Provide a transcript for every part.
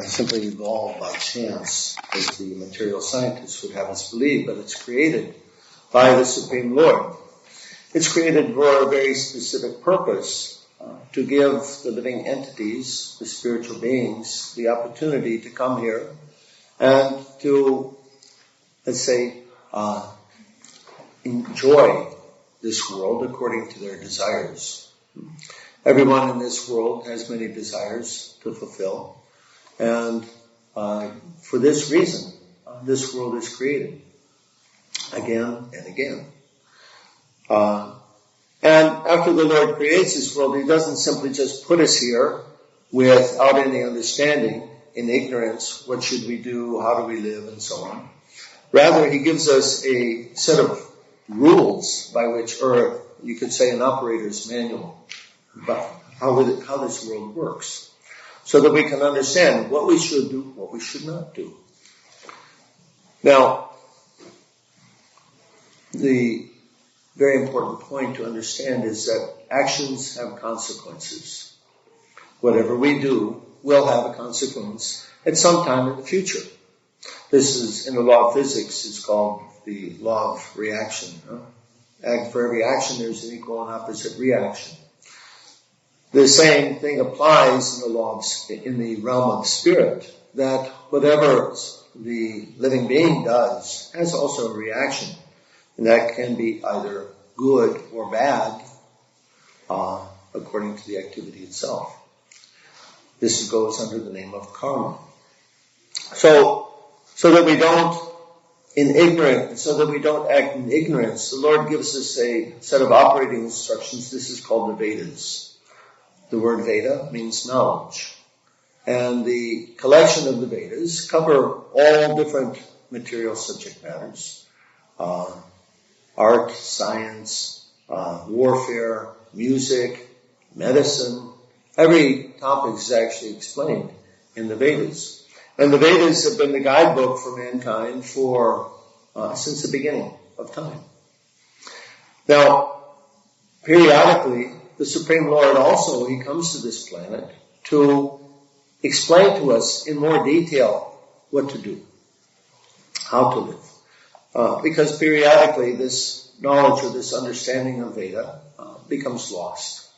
simply evolved by chance, as the material scientists would have us believe, but it's created by the Supreme Lord. It's created for a very specific purpose, to give the living entities, the spiritual beings, the opportunity to come here and to, let's say, enjoy this world according to their desires. Everyone in this world has many desires to fulfill, and for this reason, this world is created again and again. And after the Lord creates this world, He doesn't simply just put us here without any understanding, in ignorance, what should we do, how do we live, and so on. Rather, He gives us a set of rules by which, or you could say an operator's manual, about how this world works, so that we can understand what we should do, what we should not do. Now, the very important point to understand is that actions have consequences. Whatever we do will have a consequence at some time in the future. This is, in the law of physics, it's called the law of reaction. For every action, there's an equal and opposite reaction. The same thing applies in the realm of spirit, that whatever the living being does has also a reaction. And that can be either good or bad, according to the activity itself. This goes under the name of karma. So that we don't act in ignorance, the Lord gives us a set of operating instructions. This is called the Vedas. The word Veda means knowledge. And the collection of the Vedas cover all different material subject matters. Art, science, warfare, music, medicine. Every topic is actually explained in the Vedas. And the Vedas have been the guidebook for mankind since the beginning of time. Now, periodically, the Supreme Lord also, He comes to this planet to explain to us in more detail what to do, how to live. Because periodically this knowledge or this understanding of Veda becomes lost.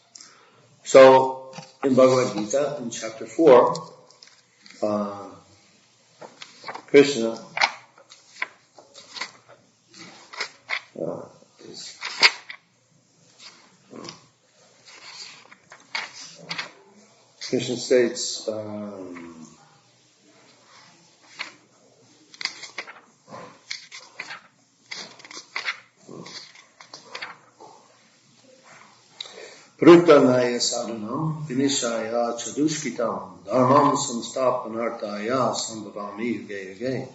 So, in Bhagavad Gita, in chapter 4, Krishna states, Pruttanaya sadhanam vinishaya chadushkitam dharmam samstapanartaya sambhavami yuge yuge.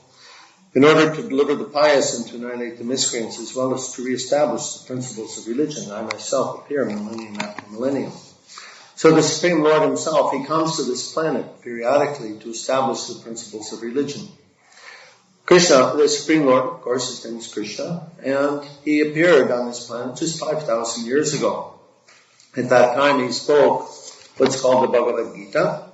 In order to deliver the pious and to annihilate the miscreants, as well as to reestablish the principles of religion, I myself appear millennium after millennium. So the Supreme Lord Himself, He comes to this planet periodically to establish the principles of religion. Krishna, the Supreme Lord, of course, His name is Krishna, and He appeared on this planet just 5,000 years ago. At that time, He spoke what's called the Bhagavad Gita.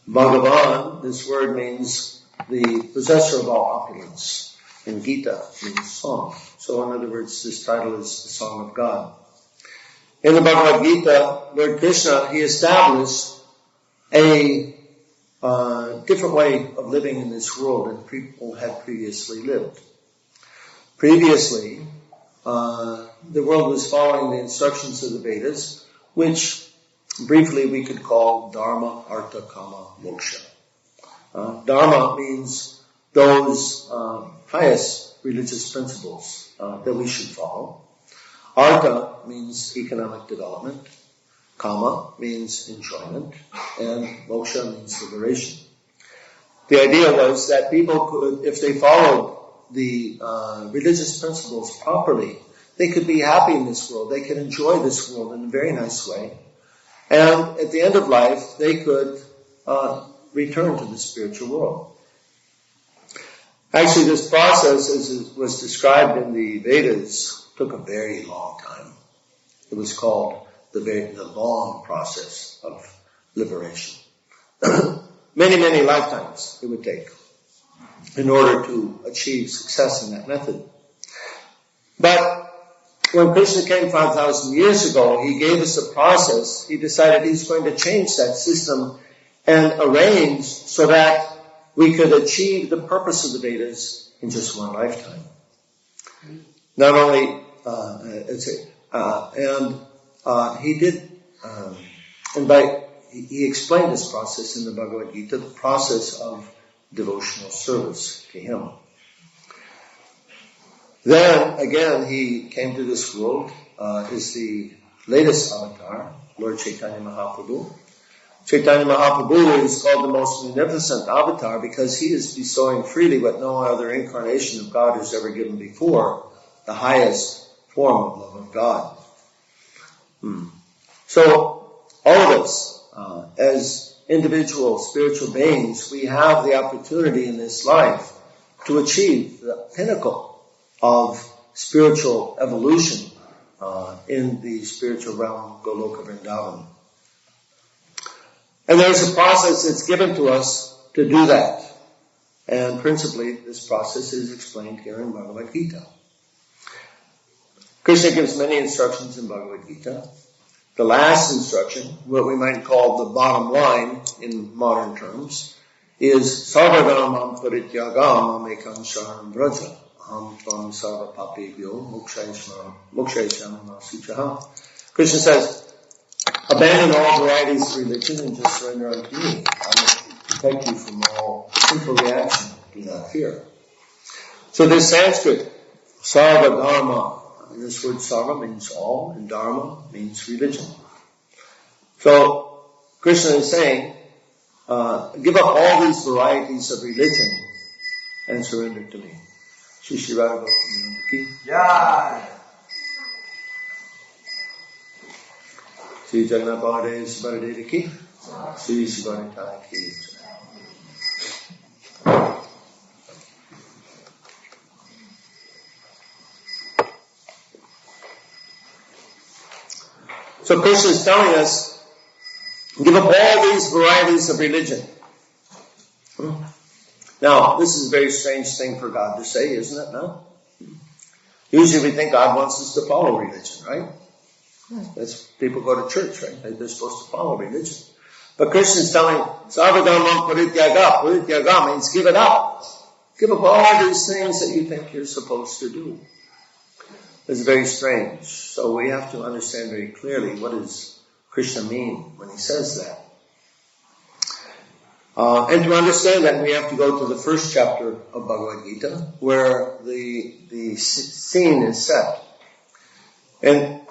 Bhagavan, this word means the possessor of all opulence, and Gita means song. So in other words, this title is the Song of God. In the Bhagavad Gita, Lord Krishna, He established a different way of living in this world than people had previously lived. Previously, the world was following the instructions of the Vedas, which briefly we could call Dharma, Artha, Kama, Moksha. Dharma means those pious religious principles that we should follow. Artha means economic development. Kama means enjoyment. And Moksha means liberation. The idea was that people could, if they followed the religious principles properly, they could be happy in this world. They could enjoy this world in a very nice way. And at the end of life, they could return to the spiritual world. Actually, this process, as was described in the Vedas, took a very long time. It was called the long process of liberation. many, many lifetimes it would take in order to achieve success in that method. But when Krishna came 5,000 years ago, he gave us a process. He decided he's going to change that system and arrange so that we could achieve the purpose of the Vedas in just one lifetime. Not only, he explained this process in the Bhagavad Gita, the process of devotional service to him. Then, again, he came to this world, is the latest avatar, Lord Chaitanya Mahaprabhu. Chaitanya Mahaprabhu is called the most magnificent avatar because he is bestowing freely what no other incarnation of God has ever given before, the highest form of love of God. So, all of us, as individual spiritual beings, we have the opportunity in this life to achieve the pinnacle of spiritual evolution in the spiritual realm, Goloka Vrindavan. And there's a process that's given to us to do that. And principally, this process is explained here in Bhagavad Gita. Krishna gives many instructions in Bhagavad Gita. The last instruction, what we might call the bottom line in modern terms, is Sarvadhamam Parityagam Amekam Sharanam Vraja. Krishna says, abandon all varieties of religion and just surrender unto me. I will protect you from all simple reaction. Do not fear. So this Sanskrit, Sarva Dharma, this word Sarva means all, and Dharma means religion. So Krishna is saying, give up all these varieties of religion and surrender to me. Shri Shri Radha Goswami ki jai. Shri Jagannath Baladev Subhadeva ki Shri Subhadeva ki. So Krishna is telling us, give up all these varieties of religion. Now, this is a very strange thing for God to say, isn't it? No? Usually we think God wants us to follow religion, right? That's people go to church, right? They're supposed to follow religion. But Krishna is telling, Sarvadhamam Parityaga. Parityaga means give it up. Give up all these things that you think you're supposed to do. It's very strange. So we have to understand very clearly what does Krishna mean when he says that. And to understand that, we have to go to the first chapter of Bhagavad Gita, where the scene is set. And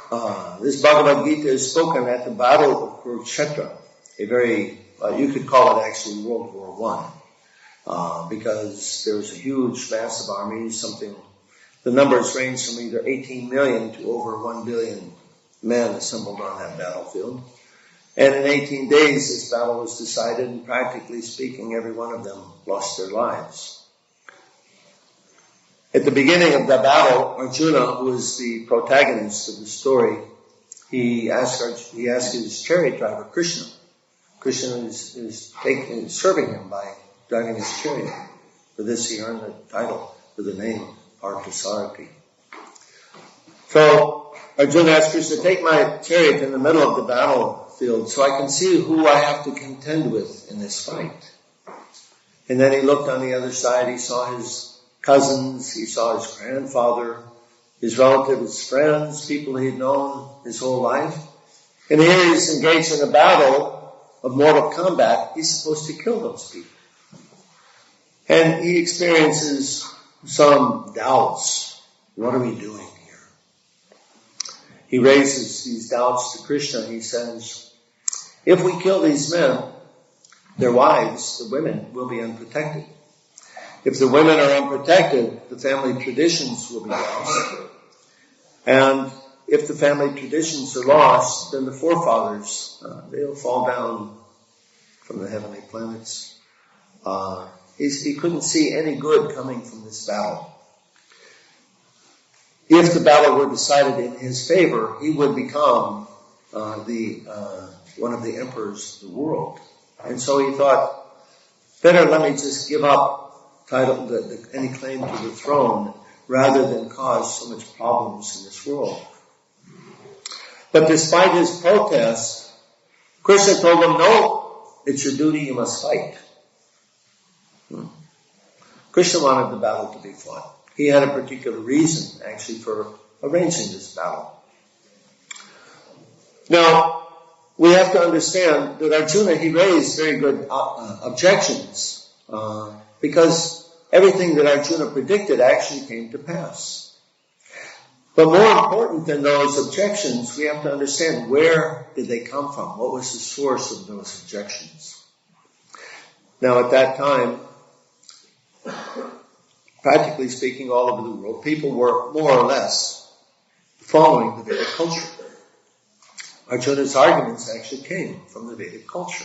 this Bhagavad Gita is spoken at the Battle of Kurukshetra, a very, you could call it actually World War I, because there was a huge, massive army, the numbers range from either 18 million to over 1 billion men assembled on that battlefield. And in 18 days, this battle was decided, and practically speaking, every one of them lost their lives. At the beginning of the battle, Arjuna, who was the protagonist of the story, he asked his chariot driver, Krishna. Krishna is serving him by driving his chariot. For this, he earned the title, for the name, Parthasarathi. So, Arjuna asked Krishna, take my chariot in the middle of the battlefield so I can see who I have to contend with in this fight. And then he looked on the other side, he saw his cousins, he saw his grandfather, his relatives, his friends, people he had known his whole life. And here he's engaged in a battle of mortal combat. He's supposed to kill those people. And he experiences some doubts. What are we doing here? He raises these doubts to Krishna and he says, if we kill these men, their wives, the women, will be unprotected. If the women are unprotected, the family traditions will be lost. And if the family traditions are lost, then the forefathers, they'll fall down from the heavenly planets. He couldn't see any good coming from this battle. If the battle were decided in his favor, he would become one of the emperors of the world. And so he thought, Better let me just give up any claim to the throne rather than cause so much problems in this world. But despite his protest, Krishna told him, no, it's your duty, you must fight. Krishna wanted the battle to be fought. He had a particular reason, actually, for arranging this battle. Now, we have to understand that Arjuna, he raised very good objections, because everything that Arjuna predicted actually came to pass. But more important than those objections, we have to understand, where did they come from? What was the source of those objections? Now, at that time, practically speaking, all over the world, people were more or less following the Vedic culture. Arjuna's arguments actually came from the Vedic culture.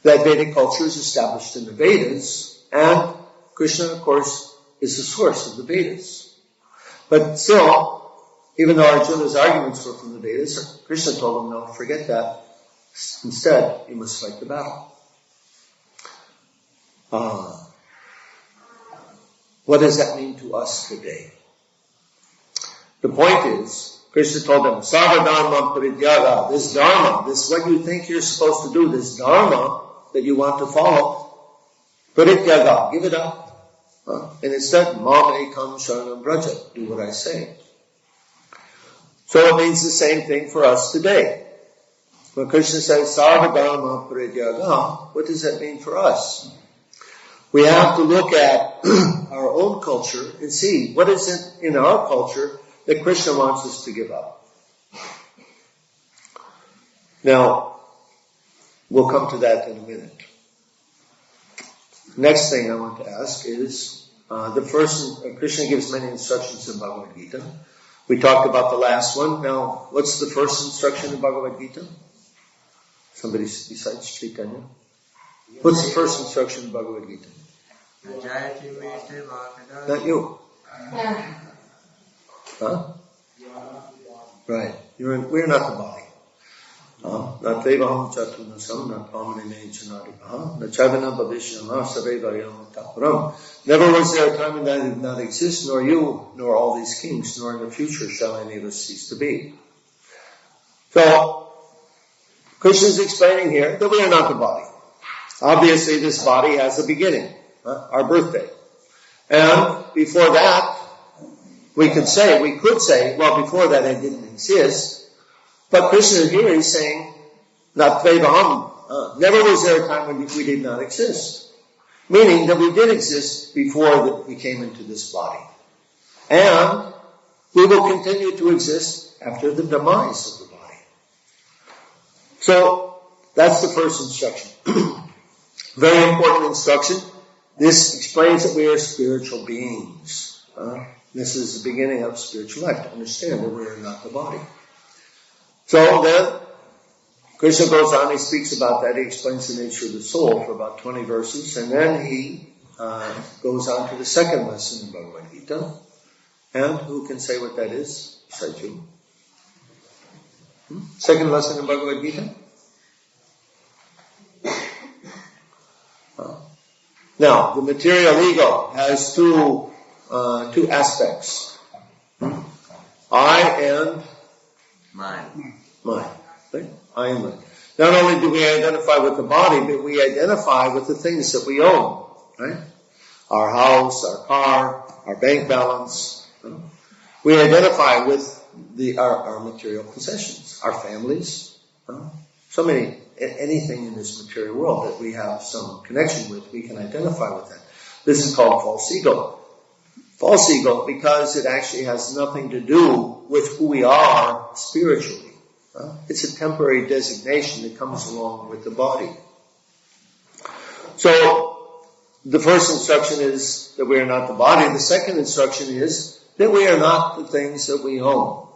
That Vedic culture is established in the Vedas, and Krishna, of course, is the source of the Vedas. But still, even though Arjuna's arguments were from the Vedas, Krishna told him, no, forget that. Instead, you must fight the battle. What does that mean to us today? The point is, Krishna told them, Sarva Dharma Paridyaga, this Dharma, this what you think you're supposed to do, this Dharma that you want to follow, Paridyaga, give it up. And instead, Mam Ekam Sharanam Braja, do what I say. So it means the same thing for us today. When Krishna says, Sarva Dharma Paridyaga, what does that mean for us? We have to look at our own culture and see what is it in our culture that Krishna wants us to give up. Now, we'll come to that in a minute. Next thing I want to ask is, Krishna gives many instructions in Bhagavad Gita. We talked about the last one. Now, what's the first instruction in Bhagavad Gita? Somebody besides Chaitanya? What's the first instruction in Bhagavad Gita? Not you. Huh? Right. We're not the body. Not Devaham Chatunasam, not Pamane Chanadikaha, not Chavana Bhavishyama, Savevayam Tapuram. Never was there a time when that did not exist, nor you, nor all these kings, nor in the future shall any of us cease to be. So, Krishna is explaining here that we are not the body. Obviously, this body has a beginning, our birthday. And before that, we could say, well, before that it didn't exist. But Krishna here is saying, not Tvevaham, never was there a time when we did not exist. Meaning that we did exist before we came into this body. And we will continue to exist after the demise of the body. So, that's the first instruction. Very important instruction. This explains that we are spiritual beings. This is the beginning of spiritual life, to understand that we are not the body. So then, Krishna goes on, he speaks about that, he explains the nature of the soul for about 20 verses, and then he goes on to the second lesson in Bhagavad Gita. And who can say what that is besides you? Second lesson in Bhagavad Gita? Now, the material ego has two aspects. I and Mind. Right? I and mind. Not only do we identify with the body, but we identify with the things that we own. Right? Our house, our car, our bank balance. We identify with our material possessions, our families. So many, anything in this material world that we have some connection with, we can identify with that. This is called false ego. False ego because it actually has nothing to do with who we are spiritually. It's a temporary designation that comes along with the body. So, the first instruction is that we are not the body. The second instruction is that we are not the things that we own.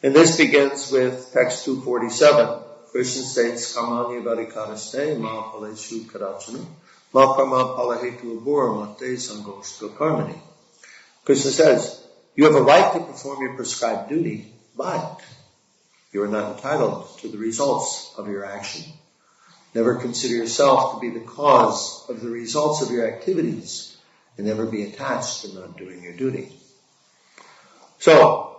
And this begins with text 247. Krishna states, Kamani varikaraste ma paleshu karachana ma kama palahetu abura mate sangoshka karmani. Krishna says, you have a right to perform your prescribed duty, but you are not entitled to the results of your action. Never consider yourself to be the cause of the results of your activities, and never be attached to not doing your duty. So,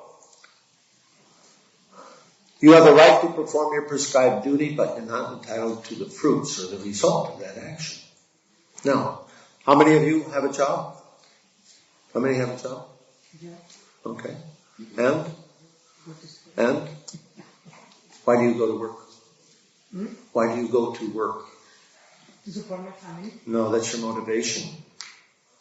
you have the right to perform your prescribed duty, but you're not entitled to the fruits or the result of that action. Now, how many of you have a job? How many have a job? Yeah. Okay. And? Why do you go to work? Why do you go to work? To support my family. No, that's your motivation.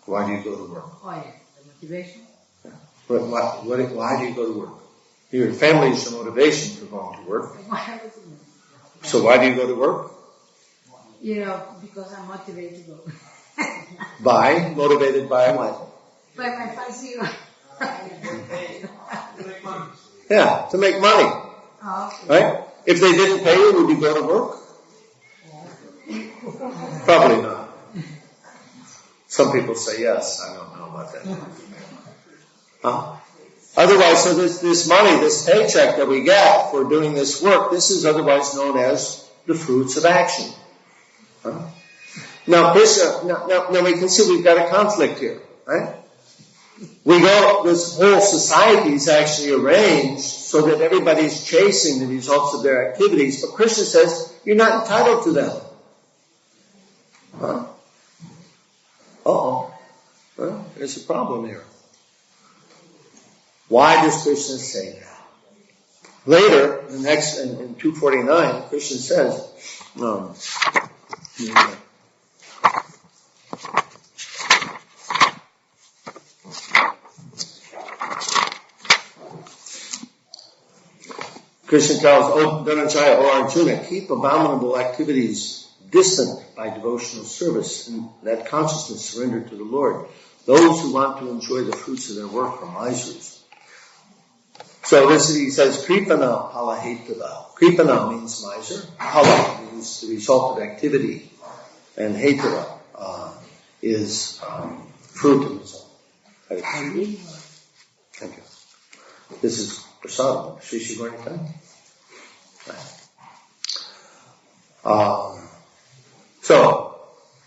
Why do you go to work? Oh yeah, the motivation. Yeah. But why do you go to work? Your family is your motivation for going to work. So why do you go to work? Because I'm motivated to go. Motivated by what? By my fancy. Yeah, to make money. Oh, okay. Right? If they didn't pay you, would you go to work? Probably not. Some people say yes. I don't know about that. Huh? Otherwise, so this money, this paycheck that we get for doing this work, this is otherwise known as the fruits of action. Huh? Now we can see we've got a conflict here, right? This whole society is actually arranged so that everybody's chasing the results of their activities, but Krishna says, you're not entitled to them. Huh? Uh-oh. Well, there's a problem here. Why does Krishna say that? Later, in 249, Krishna says, Krishna tells Dhananjaya, O Arjuna, keep abominable activities distant by devotional service, and that consciousness surrendered to the Lord. Those who want to enjoy the fruits of their work are misers. So he says, Kripana halahetava. Kripana means miser. Hala means the result of activity. And hetava is fruit and result. Thank you. This is prasadam. Shri Shri Gauranga. So,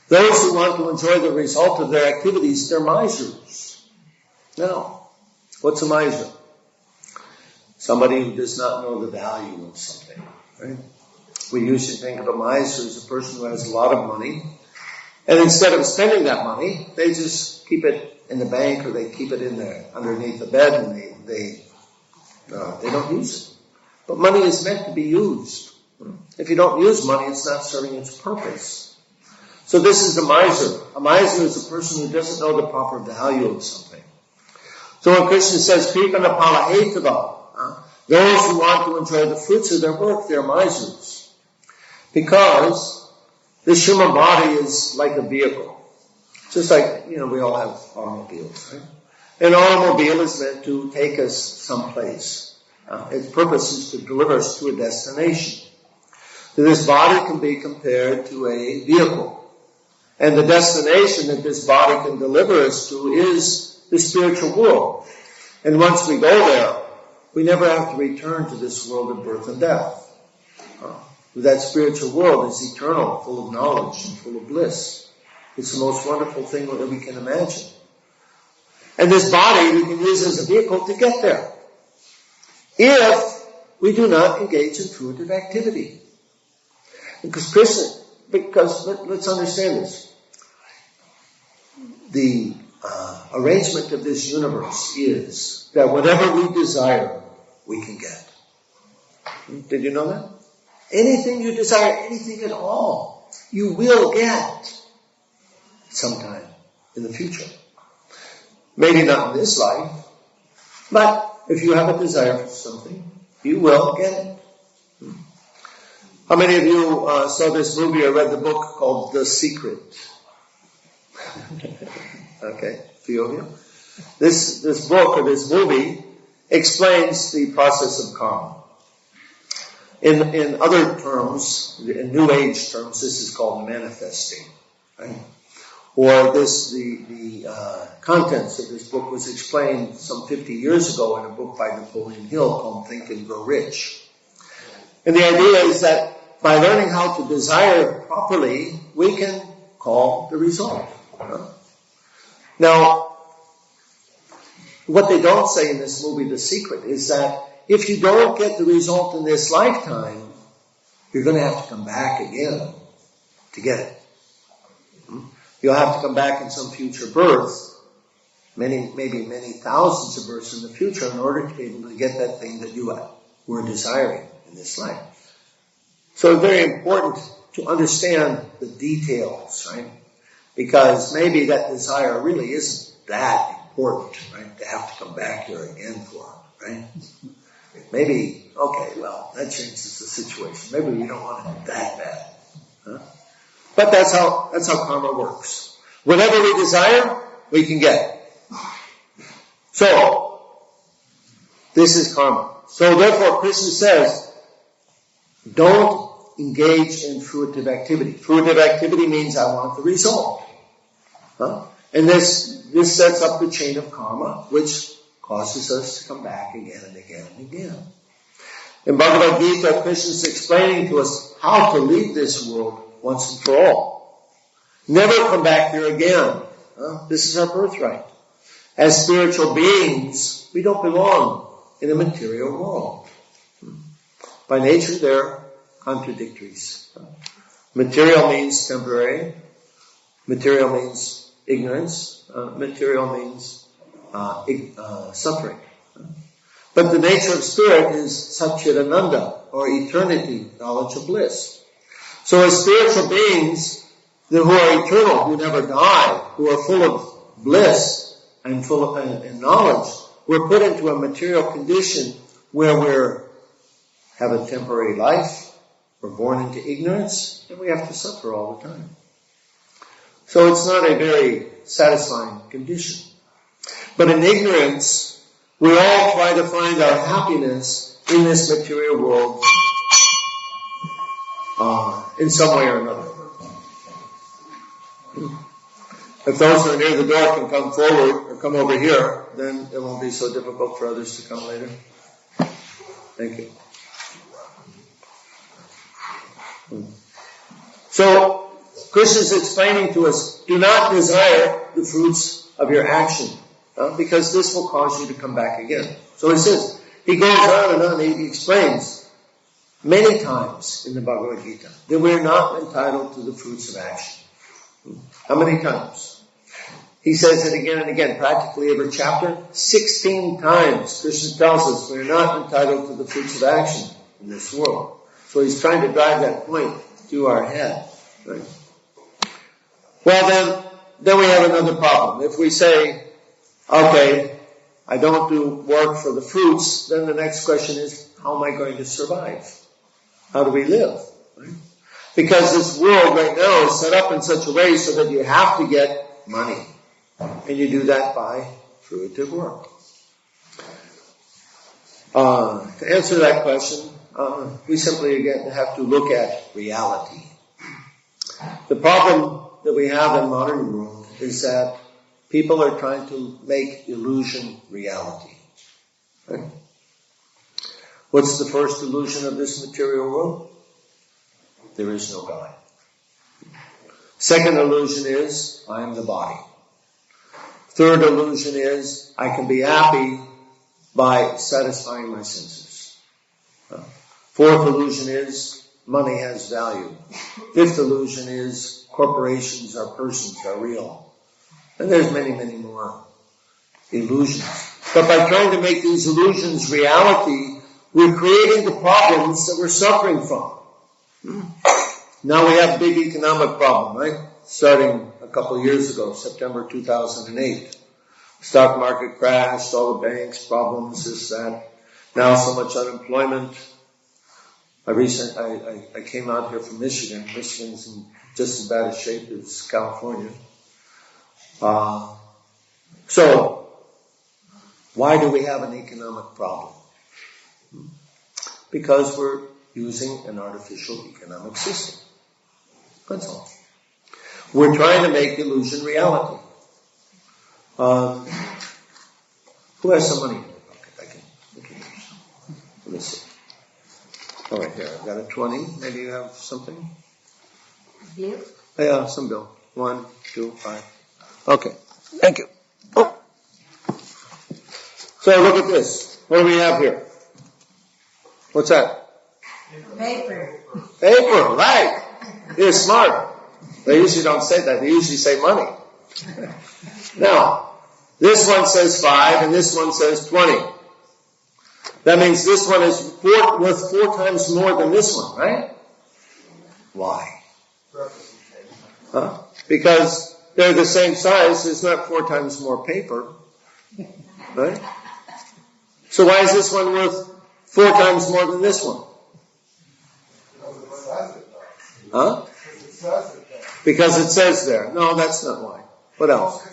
those who want to enjoy the result of their activities, they're misers. Now, what's a miser? Somebody who does not know the value of something, right? We usually think of a miser as a person who has a lot of money, and instead of spending that money, they just keep it in the bank, or they keep it in there underneath the bed, and they don't use it. But money is meant to be used. If you don't use money, it's not serving its purpose. So this is a miser. A miser is a person who doesn't know the proper value of something. So when Krishna says, Kripana palahetava, those who want to enjoy the fruits of their work, they're misers. Because this human body is like a vehicle. Just like, we all have automobiles, right? An automobile is meant to take us someplace. Its purpose is to deliver us to a destination. So this body can be compared to a vehicle. And the destination that this body can deliver us to is the spiritual world. And once we go there, we never have to return to this world of birth and death. That spiritual world is eternal, full of knowledge and full of bliss. It's the most wonderful thing that we can imagine. And this body we can use as a vehicle to get there, if we do not engage in fruitive activity. Because let's understand this. The arrangement of this universe is that whatever we desire, we can get. Did you know that? Anything you desire, anything at all, you will get sometime in the future. Maybe not in this life, but if you have a desire for something, you will get it. How many of you saw this movie or read the book called The Secret? Okay, a few of you. This book or this movie explains the process of karma. In other terms, in New Age terms, this is called manifesting, right? Or the contents of this book was explained some 50 years ago in a book by Napoleon Hill called Think and Grow Rich. And the idea is that by learning how to desire properly, we can call the result. Now, what they don't say in this movie, The Secret, is that if you don't get the result in this lifetime, you're going to have to come back again to get it. You'll have to come back in some future birth, maybe many thousands of births in the future, in order to be able to get that thing that you were desiring in this life. So it's very important to understand the details, right? Because maybe that desire really isn't that important, right? To have to come back here again for it, right? Maybe, okay, well, that changes the situation. Maybe we don't want it that bad. Huh? But that's how karma works. Whatever we desire, we can get. So, this is karma. So therefore, Krishna says, don't engage in fruitive activity. Fruitive activity means I want the result. Huh? And this sets up the chain of karma, which causes us to come back again and again and again. In Bhagavad Gita, Krishna is explaining to us how to leave this world once and for all. Never come back here again. This is our birthright. As spiritual beings, we don't belong in a material world. By nature, they're contradictories. Material means temporary. Material means ignorance. Material means suffering. But the nature of spirit is Satchidananda, or eternity, knowledge of bliss. So as spiritual beings who are eternal, who never die, who are full of bliss and full of knowledge, we're put into a material condition where we have a temporary life, we're born into ignorance, and we have to suffer all the time. So it's not a very satisfying condition. But in ignorance, we all try to find our happiness in this material world in some way or another. If those who are near the door can come forward or come over here, then it won't be so difficult for others to come later. Thank you. So, Krishna is explaining to us, do not desire the fruits of your action, because this will cause you to come back again. So he says, he goes on and on, he explains many times in the Bhagavad Gita that we're not entitled to the fruits of action. How many times? He says it again and again, practically every chapter. 16 times Krishna tells us we're not entitled to the fruits of action in this world. So he's trying to drive that point to our head. Right? Well then we have another problem. If we say, okay, I don't do work for the fruits, then the next question is, how am I going to survive? How do we live? Right? Because this world right now is set up in such a way so that you have to get money. And you do that by fruitive work. To answer that question, we simply again have to look at reality. The problem that we have in modern world is that people are trying to make illusion reality. Right? What's the first illusion of this material world? There is no God. Second illusion is, I am the body. Third illusion is, I can be happy by satisfying my senses. Fourth illusion is, money has value. Fifth illusion is, corporations or persons are real. And there's many, many more illusions. But by trying to make these illusions reality, we're creating the problems that we're suffering from. Now we have a big economic problem, right? Starting a couple of years ago, September 2008. Stock market crashed, all the banks, problems, this, that. Now so much unemployment. I came out here from Michigan. Michigan's in just as bad a shape as California. So, why do we have an economic problem? Because we're using an artificial economic system. That's all. We're trying to make illusion reality. Who has some money in their pocket? I can use some. Let me see. Oh, right here. I've got a 20. Maybe you have something? Bill? Yeah, some bill. 1, 2, 5. Okay. Thank you. Oh. So look at this. What do we have here? What's that? Paper. Paper, right. You're smart. They usually don't say that. They usually say money. Now, this one says 5 and this one says 20. That means this one is worth 4 times more than this one, right? Why? Huh? Because they're the same size. There's not 4 times more paper. Right? So why is this one worth 4 times more than this one? Huh? Because it says there. No, that's not why. What else?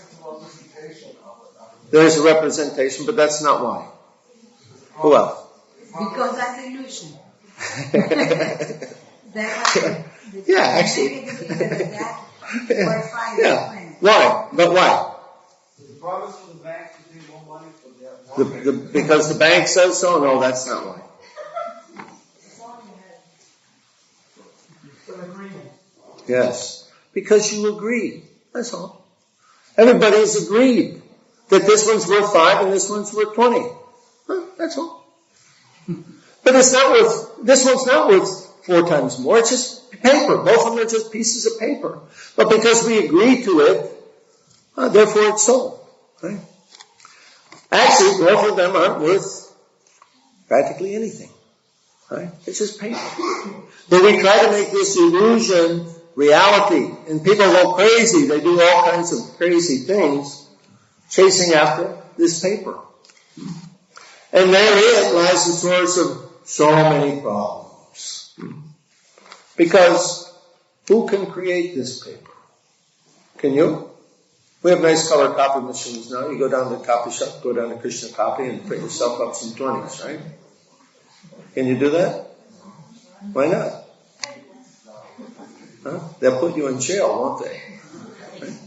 There's a representation, but that's not why. Who else? Because that's illusion. Yeah, actually. Yeah. Why? But why? Because the bank says so? No, that's not why. Yes. Because you agree. That's all. Everybody's agreed that this one's worth 5 and this one's worth 20. Huh, that's all. But it's not worth, this one's not worth 4 times more. It's just paper. Both of them are just pieces of paper. But because we agree to it, therefore it's sold. Right? Actually, both of them aren't worth practically anything. Right? It's just paper. But we try to make this illusion reality. And people go crazy. They do all kinds of crazy things chasing after this paper. And therein lies the source of so many problems. Because who can create this paper? Can you? We have nice color copy machines now. You go down to the copy shop, go down to Krishna Copy and print yourself up some 20s, right? Can you do that? Why not? Huh? They'll put you in jail, won't they? Right?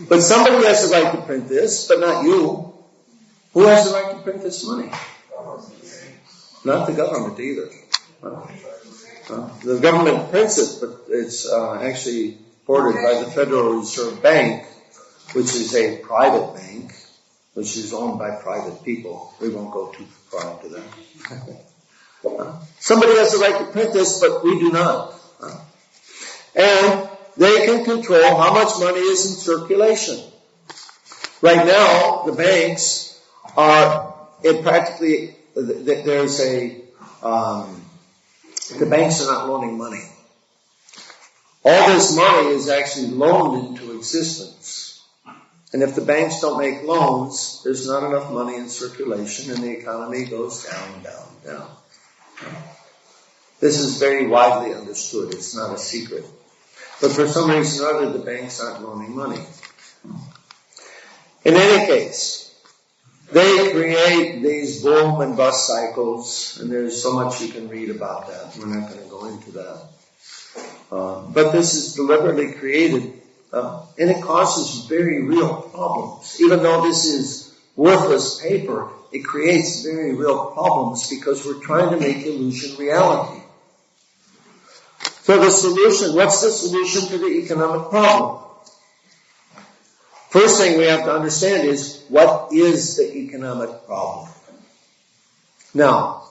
But somebody has the right to print this, but not you. Who has the right to print this money? Not the government either. The government prints it, but it's actually ordered by the Federal Reserve Bank, which is a private bank, which is owned by private people. We won't go too far into that. Somebody has the right to print this, but we do not. And they can control how much money is in circulation. Right now, the banks are in practically, there's a, the banks are not loaning money. All this money is actually loaned into existence. And if the banks don't make loans, there's not enough money in circulation and the economy goes down, down, down. This is very widely understood. It's not a secret. But for some reason or other, the banks aren't loaning money. In any case, they create these boom and bust cycles, and there's so much you can read about that. We're not going to go into that. But this is deliberately created, and it causes very real problems. Even though this is worthless paper, it creates very real problems because we're trying to make illusion reality. So the solution, what's the solution to the economic problem? First thing we have to understand is, what is the economic problem? Now,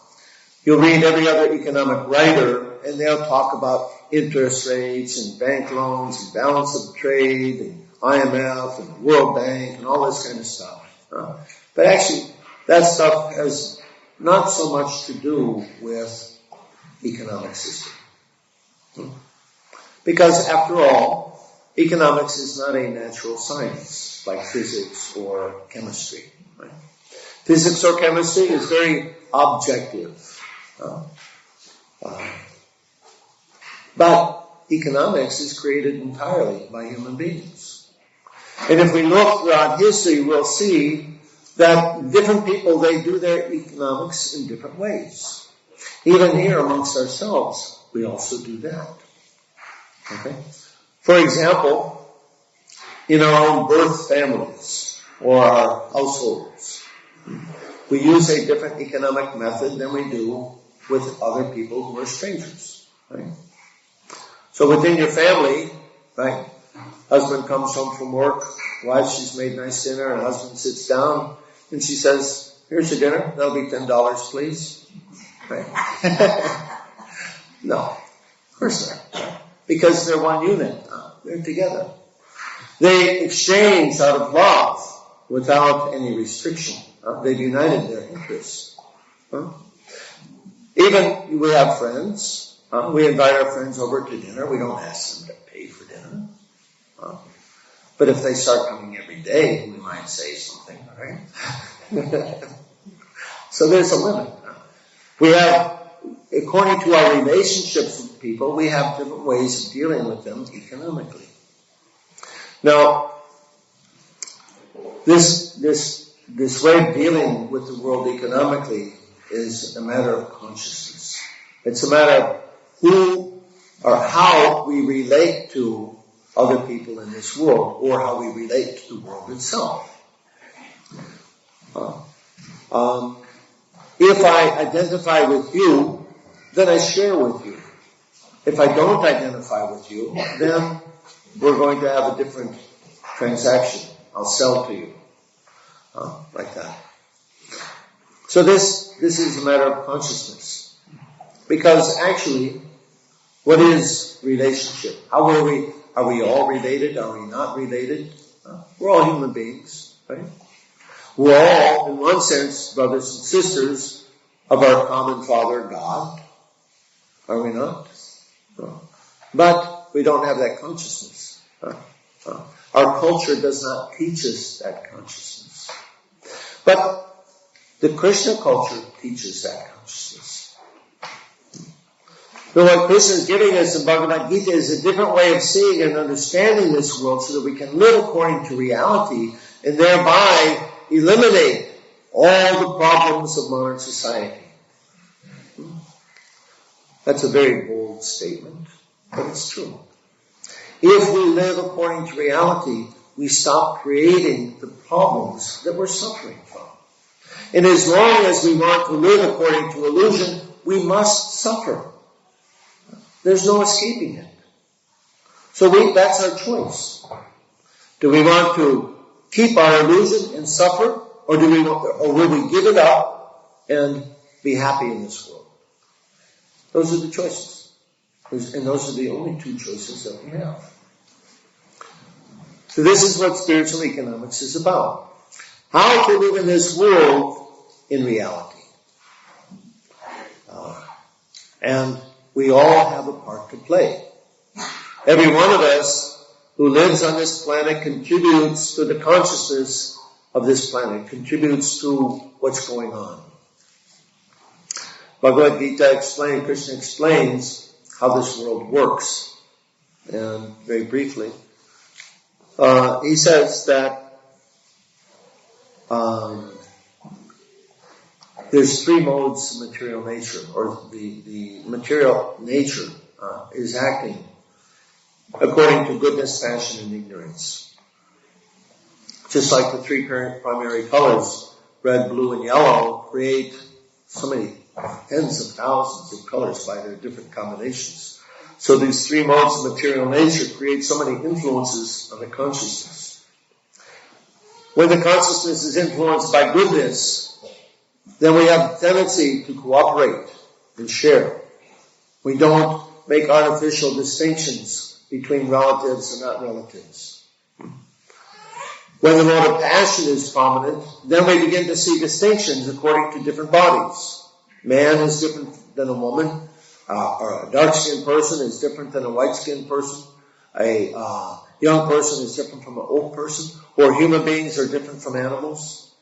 you'll read every other economic writer, and they'll talk about interest rates and bank loans and balance of trade and IMF and World Bank and all this kind of stuff. But actually, that stuff has not so much to do with economic system. Because after all, economics is not a natural science like physics or chemistry. Right? Physics or chemistry is very objective. But economics is created entirely by human beings. And if we look throughout history, we'll see that different people, they do their economics in different ways. Even here amongst ourselves, we also do that. Okay? For example, in our own birth families or our households, we use a different economic method than we do with other people who are strangers, right? So within your family, right, husband comes home from work, wife, she's made nice dinner, and husband sits down, and she says, here's your dinner, that'll be $10, please. Right? No, of course not. Right? Because they're one unit. They're together. They exchange out of love without any restriction. They've united their interests. Even we have friends. We invite our friends over to dinner. We don't ask them to pay for dinner. But if they start coming every day, we might say something, right? So there's a limit. We have, according to our relationships with people, we have different ways of dealing with them economically. Now, this way of dealing with the world economically is a matter of consciousness. It's a matter of who or how we relate to other people in this world, or how we relate to the world itself. If I identify with you, then I share with you. If I don't identify with you, then we're going to have a different transaction. I'll sell to you. Like that. So this is a matter of consciousness. Because actually, what is relationship? How are we? Are we all related? Are we not related? We're all human beings, right? We're all, in one sense, brothers and sisters of our common Father, God. Are we not? No. But we don't have that consciousness. Our culture does not teach us that consciousness. But the Krishna culture teaches that consciousness. So what Krishna is giving us in Bhagavad Gita is a different way of seeing and understanding this world so that we can live according to reality and thereby eliminate all the problems of modern society. That's a very bold statement, but it's true. If we live according to reality, we stop creating the problems that we're suffering from. And as long as we want to live according to illusion, we must suffer. There's no escaping it. So that's our choice. Do we want to keep our illusion and suffer, or will we give it up and be happy in this world? Those are the choices. And those are the only two choices that we have. So this is what spiritual economics is about. How to live in this world in reality. And we all have a part to play. Every one of us who lives on this planet contributes to the consciousness of this planet, contributes to what's going on. Bhagavad Gita Krishna explains how this world works. And very briefly, he says that there's three modes of material nature, or the material nature is acting according to goodness, passion, and ignorance. Just like the three primary colors, red, blue, and yellow, create so many tens of thousands of colors by their different combinations. So these three modes of material nature create so many influences on the consciousness. When the consciousness is influenced by goodness, then we have a tendency to cooperate and share. We don't make artificial distinctions between relatives and not relatives. When the mode of passion is prominent, then we begin to see distinctions according to different bodies. Man is different than a woman, or a dark-skinned person is different than a white-skinned person. A young person is different from an old person, or human beings are different from animals.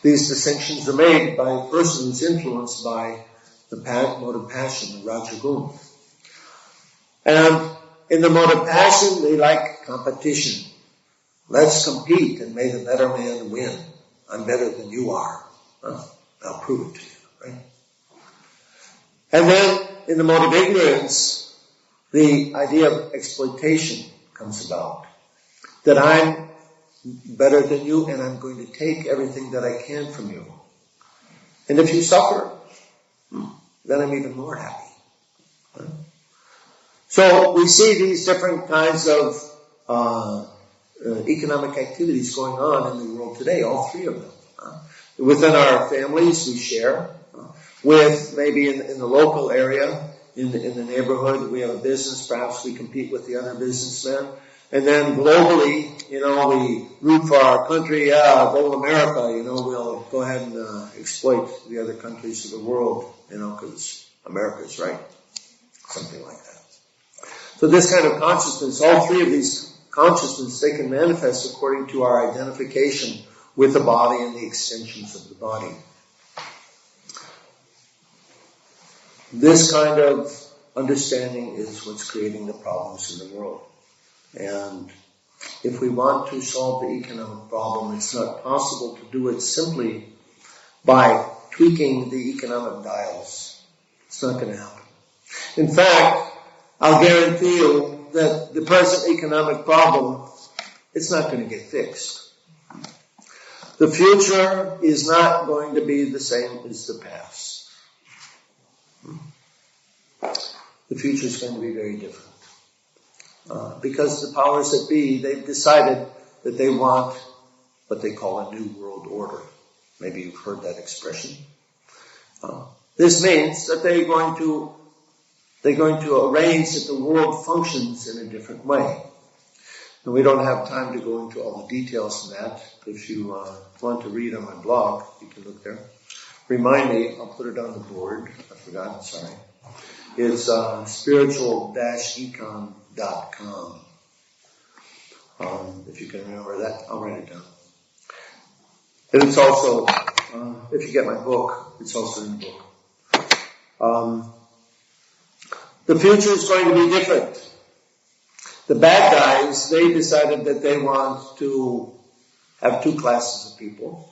These distinctions are made by a person who's influenced by the mode of passion, the Rajagun. And in the mode of passion, they like competition. Let's compete and may the better man win. I'm better than you are. I'll prove it to you, right? And then in the mode of ignorance, the idea of exploitation comes about. That I'm better than you and I'm going to take everything that I can from you. And if you suffer, then I'm even more happy. So we see these different kinds of economic activities going on in the world today, all three of them. Within our families, we share. With maybe in the local area, in the neighborhood, we have a business, perhaps we compete with the other businessmen. And then globally, we root for our country, go America, we'll go ahead and exploit the other countries of the world, because America's right. Something like that. So this kind of consciousness, all three of these consciousness, they can manifest according to our identification with the body and the extensions of the body. This kind of understanding is what's creating the problems in the world. And if we want to solve the economic problem, it's not possible to do it simply by tweaking the economic dials. It's not going to happen. In fact, I'll guarantee you that the present economic problem, it's not going to get fixed. The future is not going to be the same as the past. The future is going to be very different. Because the powers that be, they've decided that they want what they call a new world order. Maybe you've heard that expression. This means that they're going to arrange that the world functions in a different way. And we don't have time to go into all the details of that. If you want to read on my blog, you can look there. Remind me, I'll put it on the board. I forgot, sorry. It's spiritual-econ.com. If you can remember that, I'll write it down. And it's also, if you get my book, it's also in the book. The future is going to be different. The bad guys, they decided that they want to have two classes of people,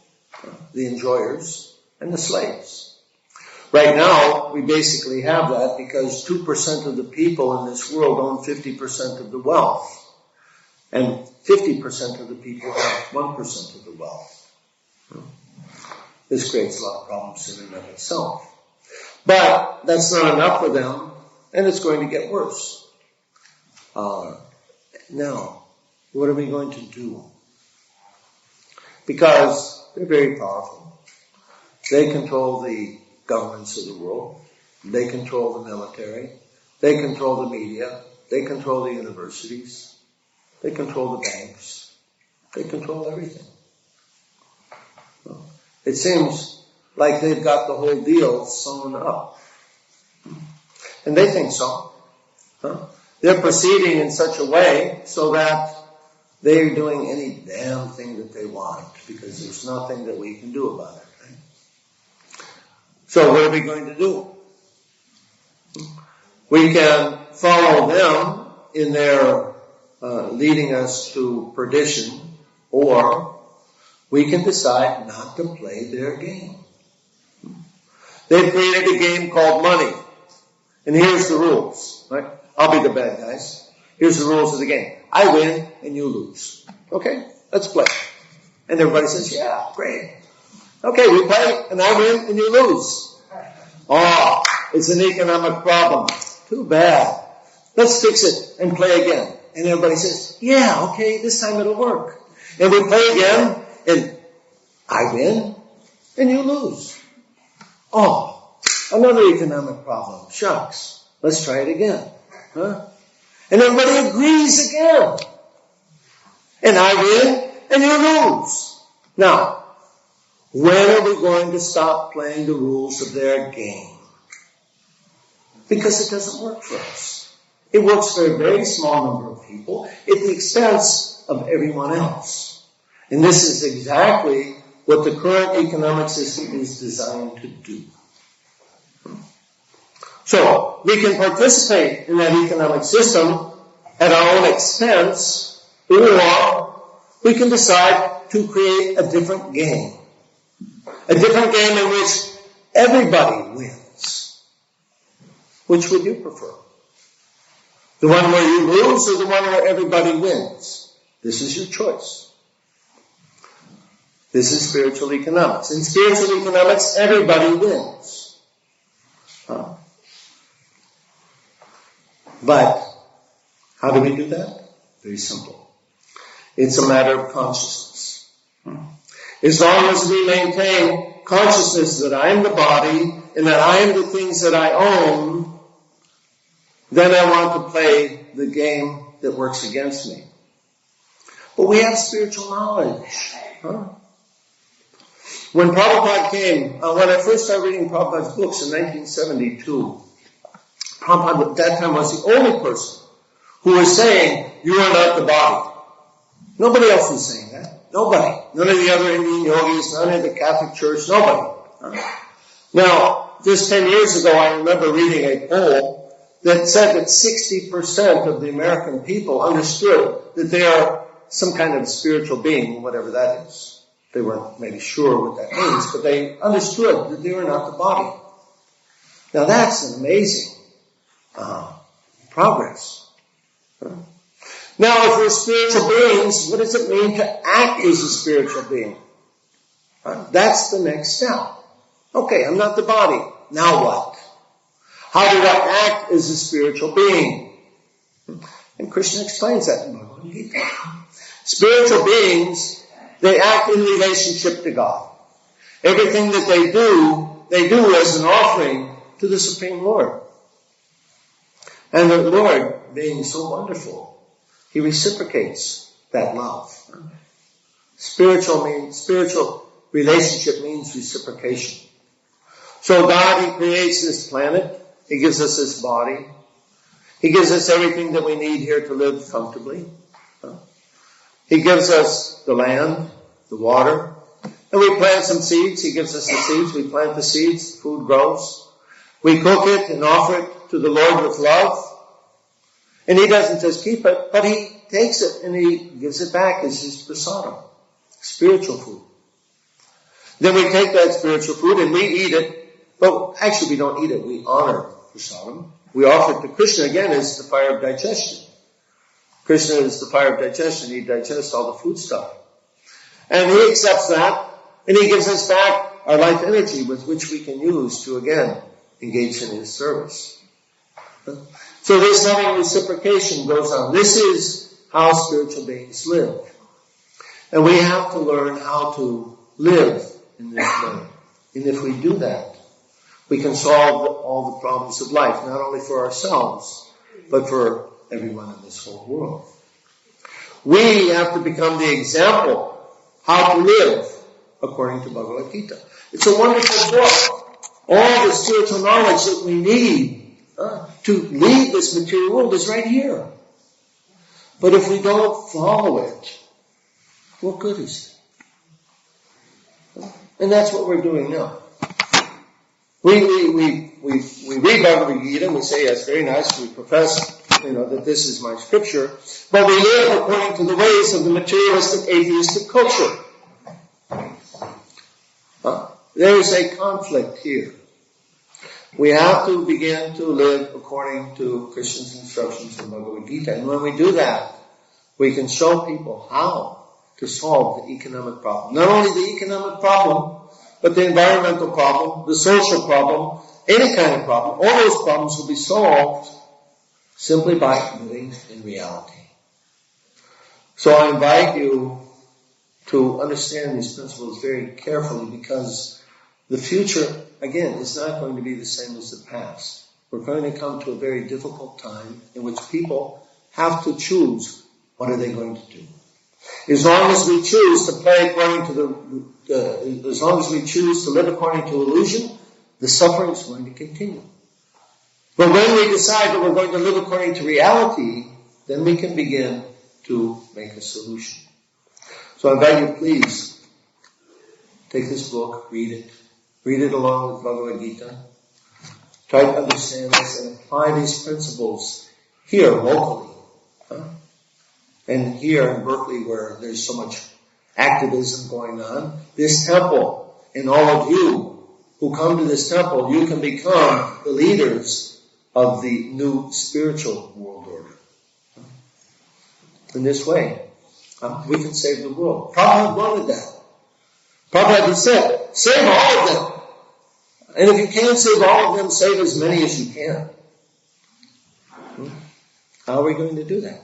the enjoyers and the slaves. Right now, we basically have that because 2% of the people in this world own 50% of the wealth. And 50% of the people have 1% of the wealth. This creates a lot of problems in and of itself. But that's not enough for them, and it's going to get worse. Now, what are we going to do? Because they're very powerful. They control the governments of the world. They control the military. They control the media. They control the universities. They control the banks. They control everything. It seems like they've got the whole deal sewn up. And they think so. They're proceeding in such a way so that they're doing any damn thing that they want, because there's nothing that we can do about it. Right? So what are we going to do? We can follow them in their leading us to perdition, or we can decide not to play their game. They've created a game called money. And here's the rules, right? I'll be the bad guys. Here's the rules of the game. I win and you lose. Okay, let's play. And everybody says, yeah, great. Okay, we play and I win and you lose. Oh, it's an economic problem. Too bad. Let's fix it and play again. And everybody says, yeah, okay, this time it'll work. And we play again and I win and you lose. Oh, another economic problem. Shucks. Let's try it again. Huh? And everybody agrees again. And I win and you lose. Now, when are we going to stop playing the rules of their game? Because it doesn't work for us. It works for a very small number of people at the expense of everyone else. And this is exactly what the current economic system is designed to do. So, we can participate in that economic system at our own expense, or we can decide to create a different game. A different game in which everybody wins. Which would you prefer? The one where you lose or the one where everybody wins? This is your choice. This is spiritual economics. In spiritual economics, everybody wins. But how do we do that? Very simple. It's a matter of consciousness. As long as we maintain consciousness that I am the body and that I am the things that I own, then I want to play the game that works against me. But we have spiritual knowledge. When Prabhupada came, when I first started reading Prabhupada's books in 1972, Prabhupada at that time was the only person who was saying, you are not the body. Nobody else was saying that. Nobody. None of the other Indian yogis, none of the Catholic Church, nobody. Now, just 10 years ago, I remember reading a poll that said that 60% of the American people understood that they are some kind of spiritual being, whatever that is. They weren't maybe sure what that means, but they understood that they were not the body. Now that's an amazing progress. Now if we're spiritual beings, what does it mean to act as a spiritual being? That's the next step. Okay, I'm not the body. Now what? How do I act as a spiritual being? And Krishna explains that in Bhagavad Gita. Spiritual beings, they act in relationship to God. Everything that they do as an offering to the Supreme Lord. And the Lord, being so wonderful, He reciprocates that love. Spiritual relationship means reciprocation. So God, He creates this planet. He gives us this body. He gives us everything that we need here to live comfortably. He gives us the land, the water, and we plant some seeds. He gives us the seeds. We plant the seeds. Food grows. We cook it and offer it to the Lord with love. And He doesn't just keep it, but He takes it and He gives it back as His prasadam, spiritual food. Then we take that spiritual food and we eat it. But actually we don't eat it. We honor prasadam. We offer it to Krishna again as the fire of digestion. Krishna is the fire of digestion. He digests all the food stuff. And He accepts that, and He gives us back our life energy with which we can use to again engage in His service. So this loving reciprocation goes on. This is how spiritual beings live. And we have to learn how to live in this way. And if we do that, we can solve all the problems of life, not only for ourselves, but for everyone in this whole world. We have to become the example how to live according to Bhagavad Gita. It's a wonderful book. All the spiritual knowledge that we need to lead this material world is right here. But if we don't follow it, what good is it? And that's what we're doing now. We read Bhagavad Gita and we say, yes, very nice, we profess, that this is my scripture, but we live according to the ways of the materialistic, atheistic culture. There is a conflict here. We have to begin to live according to Krishna's instructions in Bhagavad Gita. And when we do that, we can show people how to solve the economic problem. Not only the economic problem, but the environmental problem, the social problem, any kind of problem. All those problems will be solved simply by living in reality. So I invite you to understand these principles very carefully, because the future, again, is not going to be the same as the past. We're going to come to a very difficult time in which people have to choose what are they going to do. As long as we choose to play according to as long as we choose to live according to illusion, the suffering is going to continue. But when we decide that we're going to live according to reality, then we can begin to make a solution. So I invite you, please, take this book, read it. Read it along with Bhagavad Gita. Try to understand this and apply these principles here, locally. And here in Berkeley, where there's so much activism going on, this temple, and all of you who come to this temple, you can become the leaders of the new spiritual world order. In this way, we can save the world. Prabhupada wanted that. Prabhupada said, save all of them. And if you can't save all of them, save as many as you can. How are we going to do that?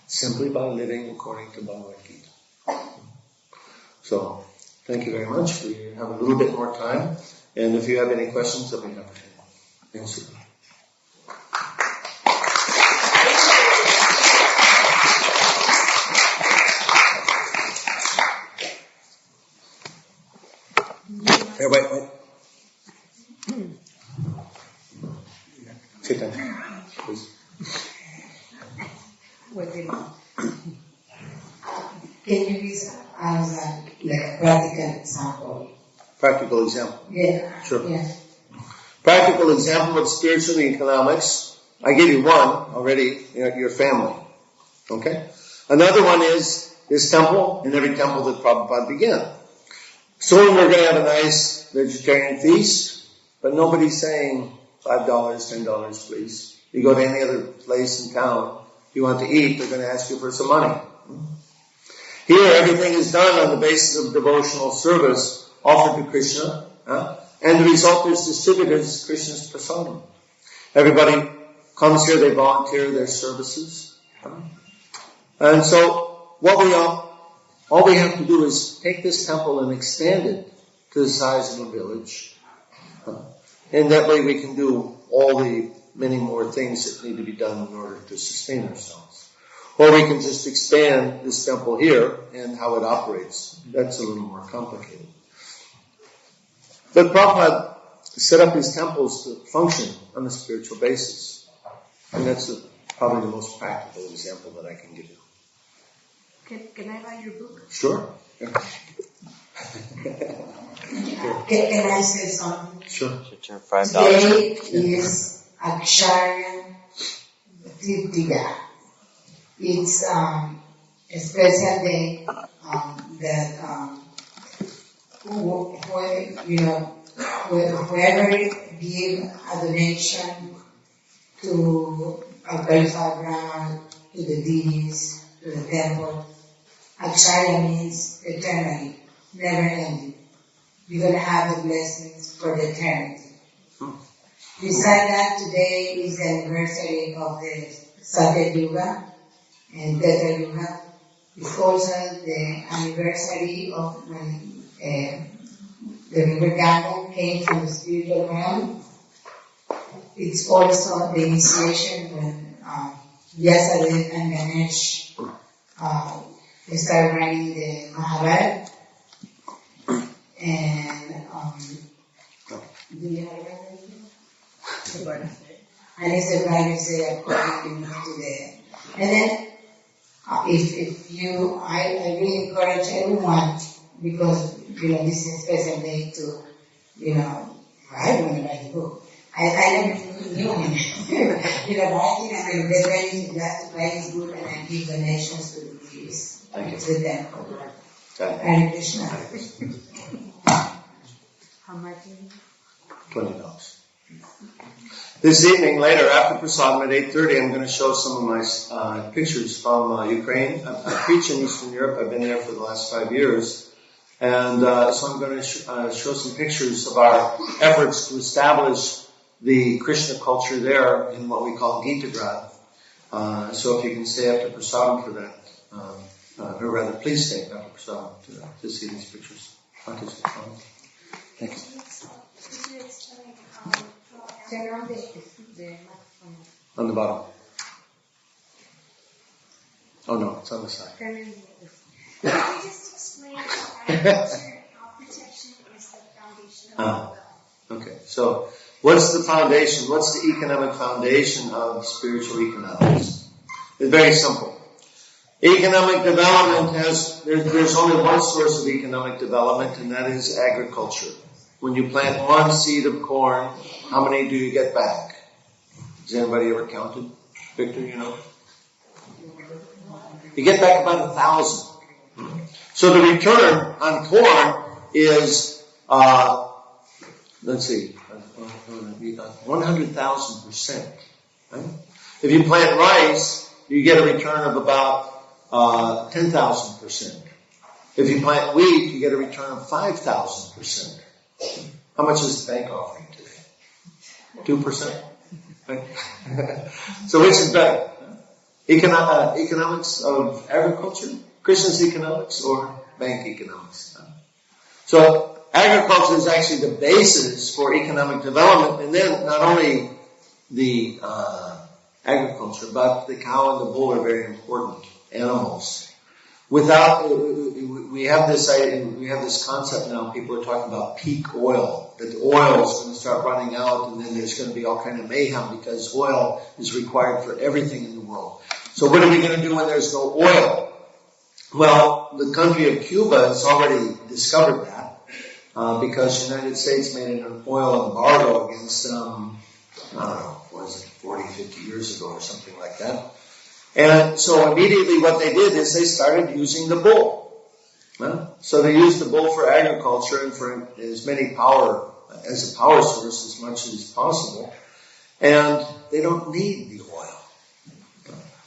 Simply by living according to Bhagavad Gita. So, thank you very much. We have a little bit more time. And if you have any questions, I'll be happy to answer them. Here, wait. Sit down, please. Can you please answer like a practical example? Practical example? Yeah. Sure. Yeah. Practical example of spiritual economics. I gave you one already, your family. Okay? Another one is this temple and every temple that Prabhupada began. Soon we're going to have a nice vegetarian feast, but nobody's saying $5, $10, please. You go to any other place in town, if you want to eat, they're going to ask you for some money. Here, everything is done on the basis of devotional service offered to Krishna, and the result is distributed as Krishna's prasadam. Everybody comes here, they volunteer their services. And so, all we have to do is take this temple and expand it to the size of a village. And that way we can do all the many more things that need to be done in order to sustain ourselves. Or we can just expand this temple here and how it operates. That's a little more complicated. But Prabhupada set up his temples to function on a spiritual basis. And that's probably the most practical example that I can give you. Can I buy your book? Sure. Yeah. Can I say something? Sure. $5. Today is Akshaya Tritiya. It's a special day that whoever give a donation to a Balsagra, to the deities, to the temple. Akshaya means eternally, never ending. You're going to have the blessings for the eternity. Besides that, today is the anniversary of the Satya Yuga and Treta Yuga. It's also the anniversary of when the river Ganga came from the spiritual realm. It's also the initiation when Vyasadeva and Ganesh started writing the Mahabharata. And do you have it? And it's the writers that according to the. And then, if you, I really encourage everyone because this is a special day to, I want to write a book. I never knew him. But I think I'm going to get ready to write his book and I give donations to the deities. To them. Hare Krishna. How much is it? $20. This evening, later, after prasadam at 8:30, I'm going to show some of my pictures from Ukraine. I preach in Eastern Europe. I've been there for the last 5 years. And so I'm going to show some pictures of our efforts to establish the Krishna culture there in what we call Gitagrad. So if you can stay after prasadam for that, or rather, please stay after prasadam to see these pictures. Thank you. Could you explain how Turn on the microphone. On the bottom. Oh no, it's on the side. Turn on the Could you just explain how agriculture, how protection is the foundation of yoga? Okay, so what's the foundation? What's the economic foundation of spiritual economics? It's very simple. Economic development there's only one source of economic development, and that is agriculture. When you plant one seed of corn, how many do you get back? Has anybody ever counted? Victor, You get back about 1,000. So the return on corn is, 100,000%. Right? If you plant rice, you get a return of about 10,000%. If you plant wheat, you get a return of 5,000%. How much is the bank offering today? 2%? Right? So which is better? Economics of agriculture, Christian's economics, or bank economics? So agriculture is actually the basis for economic development, and then not only the agriculture, but the cow and the bull are very important animals. Without, we have this concept now. People are talking about peak oil, that the oil is going to start running out, and then there's going to be all kind of mayhem because oil is required for everything in the world. So what are we going to do when there's no oil? Well, the country of Cuba has already discovered that because the United States made an oil embargo against them, I don't know, was it 40, 50 years ago or something like that. And so immediately what they did is they started using the bull. So they used the bull for agriculture and for as many power, as a power source as much as possible. And they don't need the oil.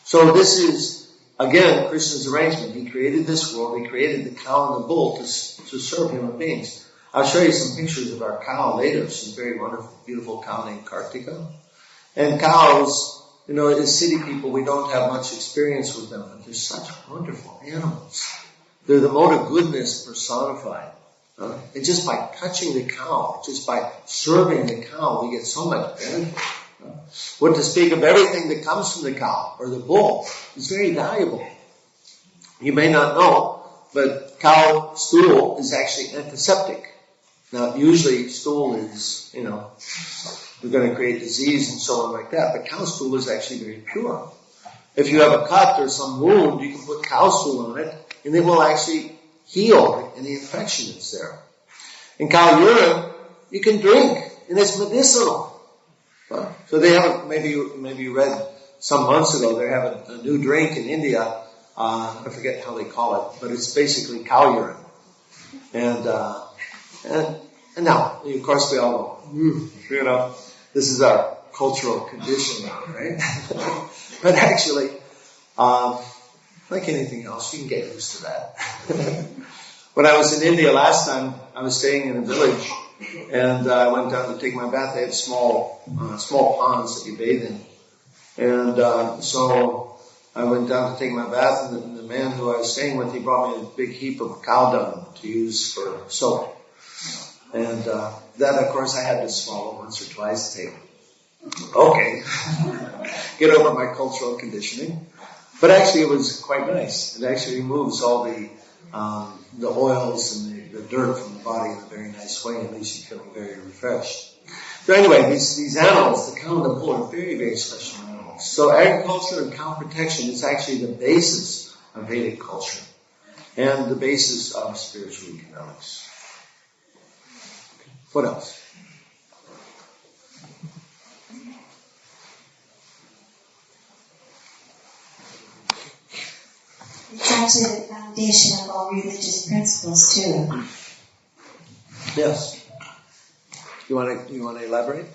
So this is, again, Krishna's arrangement. He created this world. He created the cow and the bull to serve human beings. I'll show you some pictures of our cow later. She's a very wonderful, beautiful cow named Kartika. And cows, you know, as city people, we don't have much experience with them, but they're such wonderful animals. They're the mode of goodness personified. And just by touching the cow, just by serving the cow, we get so much benefit. What to speak of everything that comes from the cow or the bull is very valuable. You may not know, but cow stool is actually antiseptic. Now, usually stool is, you know, we're going to create disease and so on like that, but cow stool is actually very pure. If you have a cut or some wound, you can put cow stool on it, and it will actually heal any infection that's there. And cow urine, you can drink, and it's medicinal. So they have, maybe you read some months ago, they have a new drink in India, I forget how they call it, but it's basically cow urine. And now, of course, we all know, you know, this is our cultural conditioning, right? But actually, like anything else, you can get used to that. When I was in India last time, I was staying in a village, and I went down to take my bath. They have small ponds that you bathe in. And so I went down to take my bath, and the man who I was staying with, he brought me a big heap of cow dung to use for soap. And that, of course, I had to swallow once or twice. Say, okay, get over my cultural conditioning. But actually, it was quite nice. It actually removes all the oils and the dirt from the body in a very nice way. At least you feel very refreshed. So anyway, these animals, the cow and the bull, are very, very special animals. So agriculture and cow protection is actually the basis of Vedic culture and the basis of spiritual economics. What else? It's actually the foundation of all religious principles too. Yes. You want to elaborate?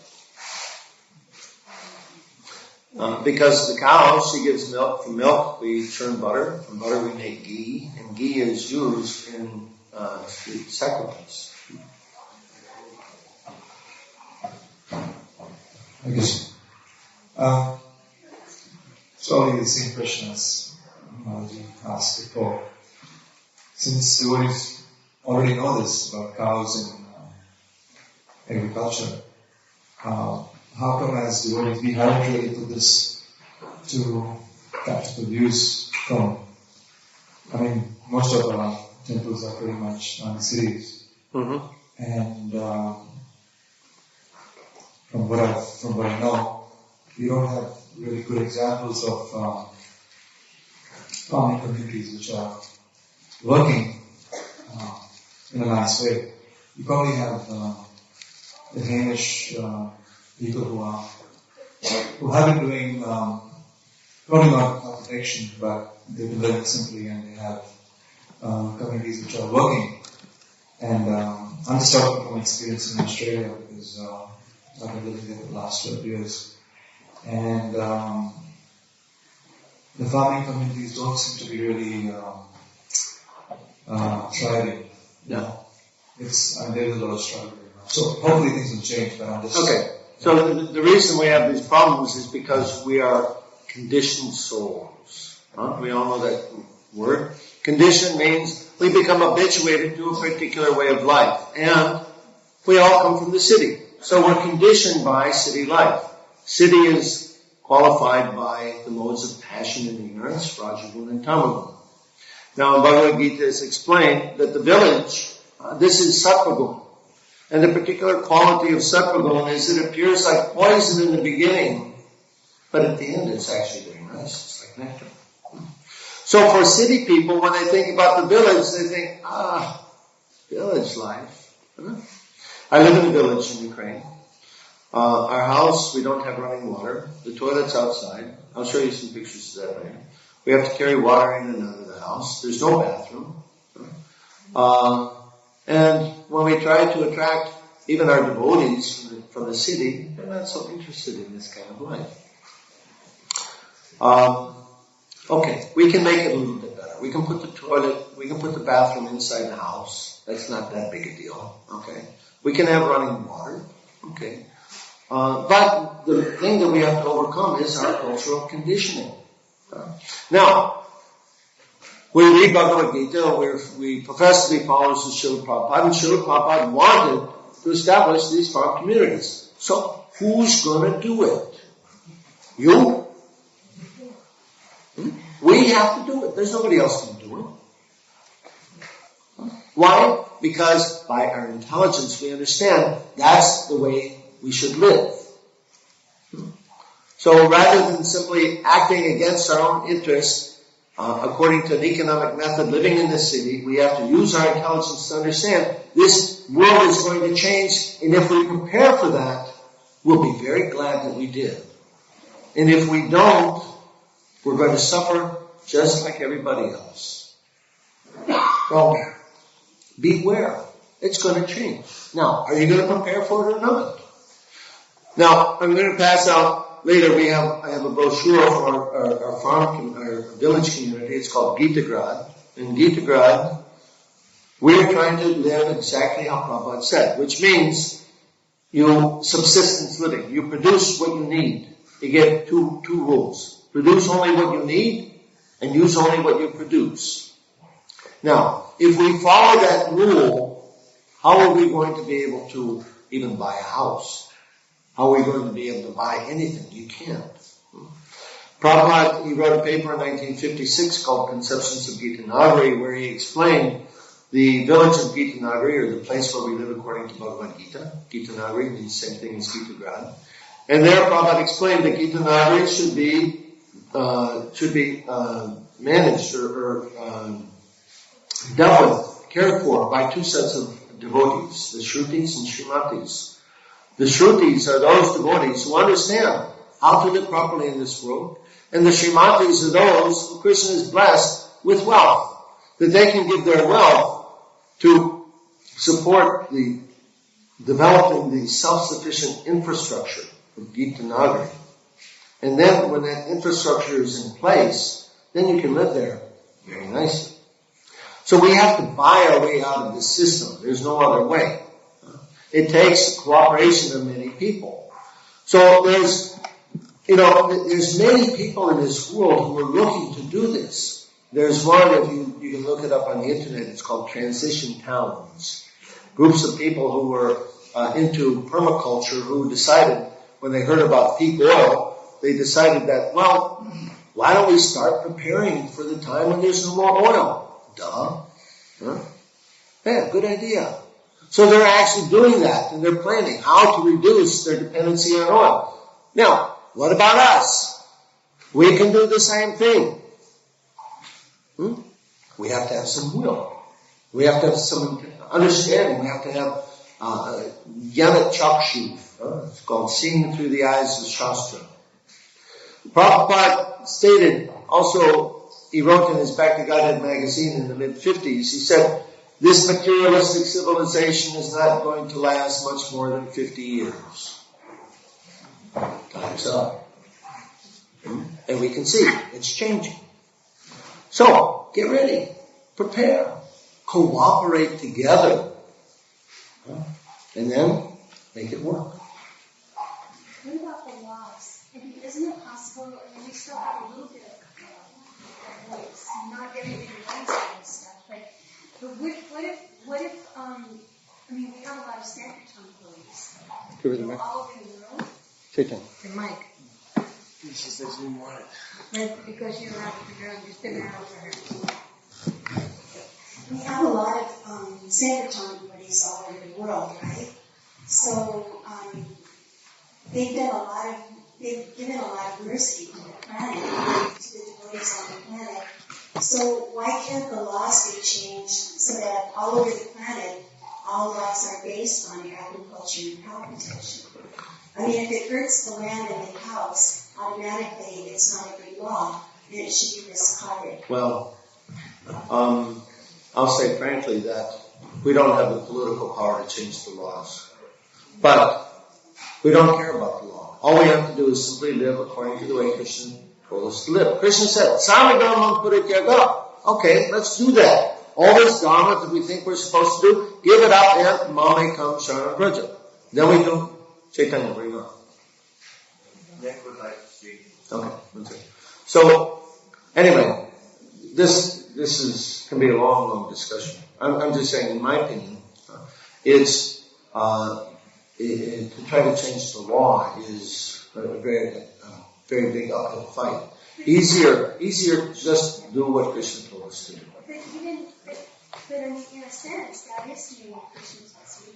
Because the cow, she gives milk. From milk, we churn butter. From butter, we make ghee, and ghee is used in sacrifice. I guess. It's only the same question as you asked before. Since devotees already know this about cows in agriculture, how come as devotees we haven't really put this to practical use from, I mean, most of our temples are pretty much in cities. Mm-hmm. And from what I know, we don't have really good examples of farming communities which are working in a nice way. You probably have the Hamish people who have been doing probably not crop protection, but they've been living simply, and they have communities which are working. And I'm just talking from experience in Australia because I've been living there for the last 12 years. And the farming communities don't seem to be really thriving. Yeah. There's a lot of struggle. So hopefully things will change, but I'm just... Okay. So the reason we have these problems is because we are conditioned souls. Huh? We all know that word. Condition means we become habituated to a particular way of life. And we all come from the city. So we're conditioned by city life. City is qualified by the modes of passion and ignorance, Rajagun and Tamagun. Now in Bhagavad Gita it's explained that the village, this is Sattvagun. And the particular quality of Sattvagun is it appears like poison in the beginning, but at the end it's actually very nice. It's like nectar. So for city people, when they think about the village, they think, village life. I live in a village in Ukraine. Our house, we don't have running water. The toilet's outside. I'll show you some pictures of that later. We have to carry water in and out of the house. There's no bathroom. And when we try to attract even our devotees from the city, they're not so interested in this kind of life. Okay, we can make it a little bit better. We can put the bathroom inside the house. That's not that big a deal. Okay. We can have running water. Okay. But the thing that we have to overcome is our cultural conditioning. Now, we read Bhagavad Gita, we profess to be followers of Srila Prabhupada, and Srila Prabhupada wanted to establish these farm communities. So, who's going to do it? You? We have to do it. There's nobody else can do it. Why? Because by our intelligence we understand that's the way we should live. So rather than simply acting against our own interests, according to an economic method, living in the city, we have to use our intelligence to understand this world is going to change, and if we prepare for that, we'll be very glad that we did. And if we don't, we're going to suffer just like everybody else. So, beware. It's going to change. Now, are you going to prepare for it or not? Now, I'm going to pass out later. I have a brochure for our village community. It's called Gitagrad. In Gitagrad, we're trying to live exactly how Prabhupada said, which means subsistence living. You produce what you need. You get two rules. Produce only what you need and use only what you produce. Now, if we follow that rule, how are we going to be able to even buy a house? How are we going to be able to buy anything? You can't. Prabhupada, he wrote a paper in 1956 called Conceptions of Gita Nagari, where he explained the village of Gita Nagari, or the place where we live according to Bhagavad Gita. Gita Nagari means the same thing as Gita Grad. And there Prabhupada explained that Gita Nagari should be managed or dealt with, cared for by two sets of devotees, the Shrutis and Srimatis. The Shrutis are those devotees who understand how to live properly in this world, and the Srimatis are those who Krishna is blessed with wealth, that they can give their wealth to support the developing the self-sufficient infrastructure of Gita Nagari. And then when that infrastructure is in place, then you can live there very nicely. So we have to buy our way out of this system. There's no other way. It takes cooperation of many people. So there's many people in this world who are looking to do this. There's one, if you can look it up on the internet, it's called Transition Towns. Groups of people who were into permaculture who decided, when they heard about peak oil, they decided that, well, why don't we start preparing for the time when there's no more oil? Duh. Huh? Yeah, good idea. So they're actually doing that, and they're planning how to reduce their dependency on oil. Now, what about us? We can do the same thing. We have to have some will. We have to have some understanding. We have to have Jnana Chakshu. It's called seeing through the eyes of Shastra. Prabhupada stated, also, he wrote in his Back to Godhead magazine in the mid-50s, he said, this materialistic civilization is not going to last much more than 50 years. Time's up. And we can see it's changing. So, get ready. Prepare. Cooperate together. And then make it work. what about the laws? I mean, isn't it possible, I mean, we still have a little bit of voice. Not everybody knows all this stuff, but what if, I mean, we have a lot of Sanctum employees all over the world. Chicken. The mic. She says you want it. But because you're not the girl, just spin it out for her. We have a lot of Sanctum employees all over the world, right? So they've given a lot of mercy to the planet, to the devotees on the planet. So why can't the laws be changed so that all over the planet, all laws are based on agriculture and cow protection? I mean, if it hurts the land and the cows, automatically it's not a good law, and it should be discarded. Well, I'll say frankly that we don't have the political power to change the laws. But we don't care about the law. All we have to do is simply live according to the way Krishna told us to live. Krishna said, Samagama Purikyaga. Okay, let's do that. All this dharma that we think we're supposed to do, give it up and Mamekam Sharana Braja. Then we do Chaitanya, bring it on. Nick would like to speak. Okay, one second. So, anyway, this can be a long discussion. I'm just saying, in my opinion, it's to try to change the law is a very big uphill fight. Easier to just do what Krishna told us to do. But in a sense, that is doing what Krishna tells you,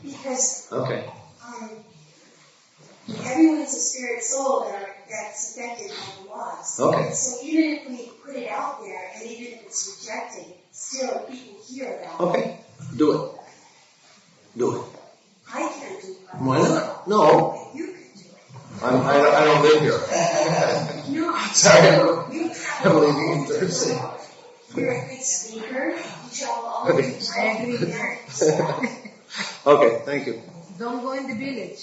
because Okay. Everyone's a spirit soul that's affected by the laws. Okay. So even if we put it out there, and even if it's rejected, still people hear about it. Okay. Do it. Do it. I can't do it. Why not? No. You can do it. I don't live here. No. Sorry, You I'm leaving in Thursday. You're a good speaker. You travel all over the I agree there. Okay, thank you. Don't go in the village.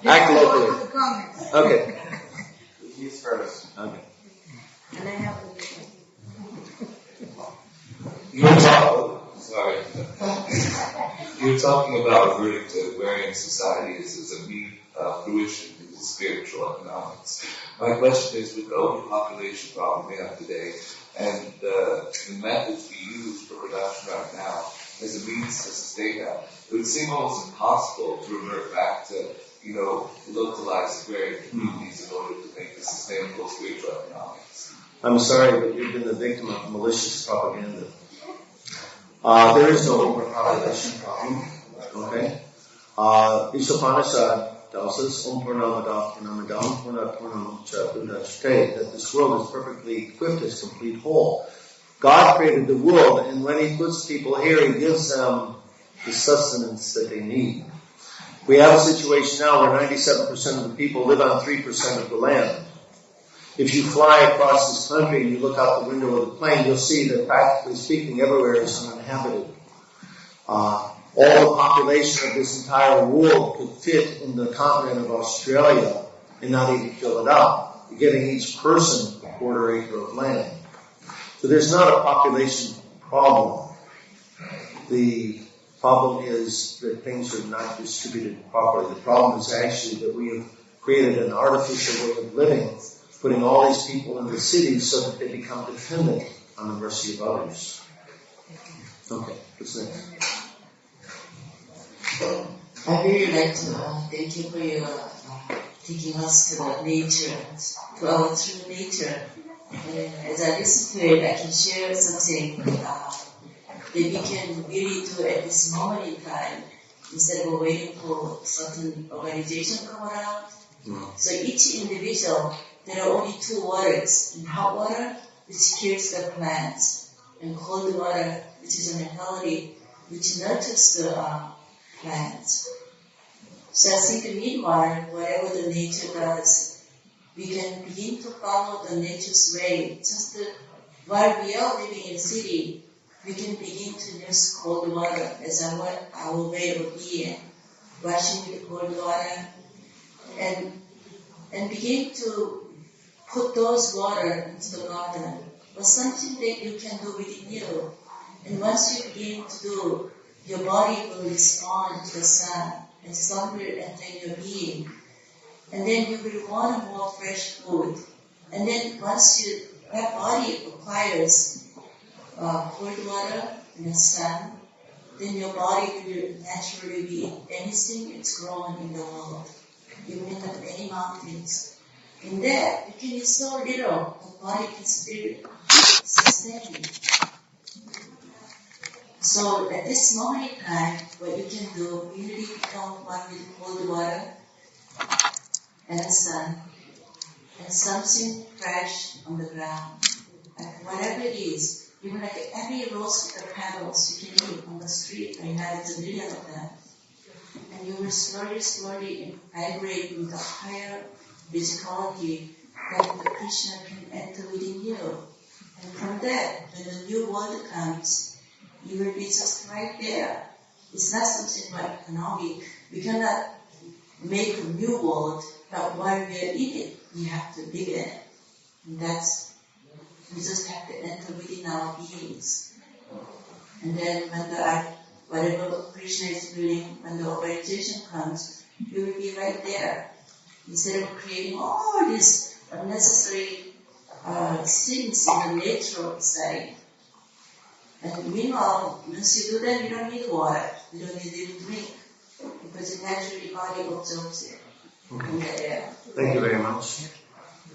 Act Go locally. to the Congress. Okay. He's first. Okay. And I have You're talking about reverting to agrarian societies as a mean fruition into spiritual economics. My question is, with the overpopulation problem we have today, and the methods we use for production right now as a means to sustain that, it would seem almost impossible to revert back to, localized agrarian communities in order to make a sustainable spiritual economics. I'm sorry, but you've been the victim of malicious propaganda. There is no overpopulation problem. Okay? Ishopanishad tells us, that this world is perfectly equipped as complete whole. God created the world, and when He puts people here, He gives them the sustenance that they need. We have a situation now where 97% of the people live on 3% of the land. If you fly across this country and you look out the window of the plane, you'll see that practically speaking everywhere is uninhabited. All the population of this entire world could fit in the continent of Australia and not even fill it up. You're getting each person a quarter acre of land. So there's not a population problem. The problem is that things are not distributed properly. The problem is actually that we have created an artificial way of living, putting all these people in the cities so that they become dependent on the mercy of others. Okay, what's next? I really like to thank you for your taking us to the nature, to our true nature. And as I listen to it, I can share something that we can really do at this moment in time instead of waiting for certain organization to come around. So each individual, there are only two waters: hot water, which kills the plants, and cold water, which is a mentality which nurtures the plants. So I think meanwhile, whatever the nature does, we can begin to follow the nature's way. Just while we are living in the city, we can begin to use cold water as our way of being, washing with cold water, and begin to put those water into the garden, or something that you can do within you. And once you begin to do, your body will respond to the sun, and sun will enter your being. and then you will want more fresh food. And then once that body acquires cold water and the sun, then your body will naturally be anything it's grown in the world. You may have many mountains. In that, you can use so little, the body can still sustain it. So at this moment in time, what you can do, you really become one with cold water and the sun, and something fresh on the ground. Like whatever it is, even like every rose of the petals you can eat on the street, right now there's a million of them. And you will slowly vibrate with a higher physicality that the Krishna can enter within you. And from that, when the new world comes, you will be just right there. It's not something like economic. We cannot make a new world, but while we are in it, we have to live in it. And we just have to enter within our beings. And then when whatever Krishna is willing, when the organization comes, you will be right there. Instead of creating all these unnecessary things in the natural side. And meanwhile, once you do that, you don't need water. You don't need to drink. Because it naturally body absorbs it in the air. Thank you very much.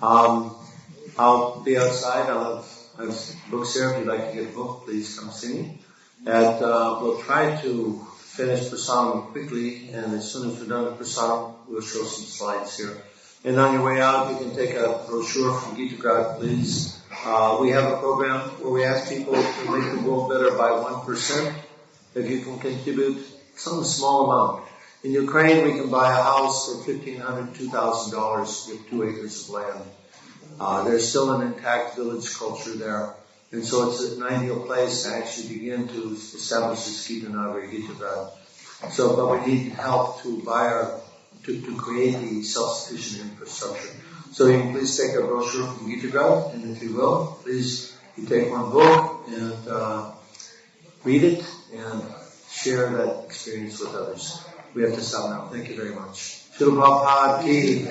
I'll be outside. I have books here. If you'd like to get a book, please come see me. And we'll try to finish prasadam quickly, and as soon as we're done with prasadam, we'll show some slides here. And on your way out, you can take a brochure from Gita Grad, please. We have a program where we ask people to make the world better by 1%. If you can contribute some small amount. In Ukraine, we can buy a house for $1,500, $2,000 with 2 acres of land. There's still an intact village culture there. And so it's an ideal place to actually begin to establish this Gita Nagari, Gita Grad. So, but we need help to to create the self-sufficient infrastructure. So you can please take a brochure from Gita Grad, and if you will, please you take one book and read it and share that experience with others. We have to stop now. Thank you very much. Srila Prabhupada ki.